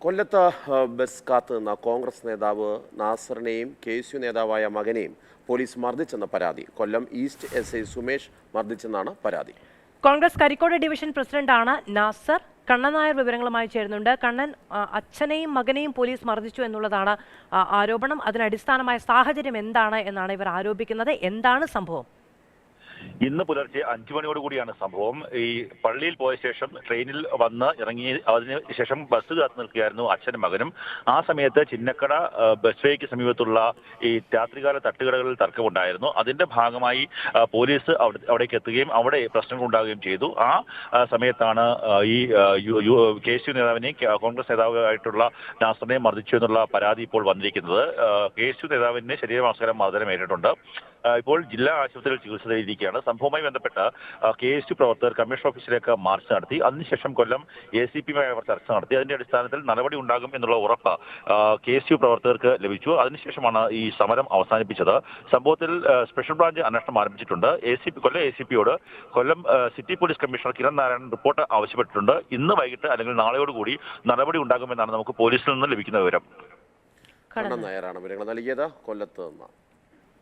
കൊല്ലത്ത് ബസ് കാത്തുനിന്ന കോൺഗ്രസ് നേതാവ് നാസറിനെയും KSU നേതാവായ മകനെയും പോലീസ് മർദ്ദിച്ചെന്ന പരാതി. കൊല്ലം ഈസ്റ്റ് SI സുമേഷ് മർദ്ദിച്ചെന്നാണ് പരാതി. കോൺഗ്രസ് കരിക്കോട് ഡിവിഷൻ പ്രസിഡന്റാണ് നാസർ. കണ്ണൻ നായർ വിവരങ്ങളുമായി ചേരുന്നുണ്ട്. കണ്ണൻ, അച്ഛനെയും മകനെയും പോലീസ് മർദ്ദിച്ചു എന്നുള്ളതാണ് ആരോപണം. അതിനടിസ്ഥാനമായ സാഹചര്യം എന്താണ് എന്നാണ് ഇവർ ആരോപിക്കുന്നത്. എന്താണ് സംഭവം? ഇന്ന് പുലർച്ചെ 5 മണിയോടുകൂടിയാണ് സംഭവം. ഈ പള്ളിയിൽ പോയ ശേഷം ട്രെയിനിൽ വന്ന് ഇറങ്ങി, അതിനുശേഷം ബസ് കാത്തു നിൽക്കുകയായിരുന്നു അച്ഛനും മകനും. ആ സമയത്ത് ചിന്നക്കട ബസ് വേക്ക് സമീപത്തുള്ള ഈ രാത്രികാല തട്ടുകടകളിൽ തർക്കമുണ്ടായിരുന്നു. അതിന്റെ ഭാഗമായി പോലീസ് അവിടേക്ക് എത്തുകയും അവിടെ പ്രശ്നങ്ങൾ ഉണ്ടാകുകയും ചെയ്തു. ആ സമയത്താണ് ഈ KSU നേതാവിനെയും കോൺഗ്രസ് നേതാവായിട്ടുള്ള നാസറിനെയും മർദ്ദിച്ചു എന്നുള്ള പരാതി ഇപ്പോൾ വന്നിരിക്കുന്നത്. KSU നേതാവിന്റെ ശരീരമാസകരം മർദ്ദനമേറ്റിട്ടുണ്ട്. ഇപ്പോൾ ജില്ലാ ആശുപത്രിയിൽ ചികിത്സ തേടിയിരിക്കുകയാണ്. സംഭവവുമായി ബന്ധപ്പെട്ട് KSU പ്രവർത്തകർ കമ്മീഷൻ ഓഫീസിലേക്ക് മാർച്ച് നടത്തി. അതിനുശേഷം കൊല്ലം ACPയുമായി അവർ ചർച്ച നടത്തി. അതിന്റെ അടിസ്ഥാനത്തിൽ നടപടി ഉണ്ടാകും എന്നുള്ള ഉറപ്പ് KSU പ്രവർത്തകർക്ക് ലഭിച്ചു. അതിനുശേഷമാണ് ഈ സമരം അവസാനിപ്പിച്ചത്. സംഭവത്തിൽ സ്പെഷ്യൽ ബ്രാഞ്ച് അന്വേഷണം ആരംഭിച്ചിട്ടുണ്ട്. കൊല്ലം ACPയോട് Kollam city police commissioner Kiran Narayanan report ആവശ്യപ്പെട്ടിട്ടുണ്ട്. ഇന്ന് വൈകിട്ട് അല്ലെങ്കിൽ നാളെയോടുകൂടി നടപടി ഉണ്ടാകുമെന്നാണ് നമുക്ക് പോലീസിൽ നിന്ന് ലഭിക്കുന്ന വിവരം. കണ്ണൻ നായരാണ് വിവരങ്ങൾ നൽകിയത് കൊല്ലത്ത് നിന്ന്.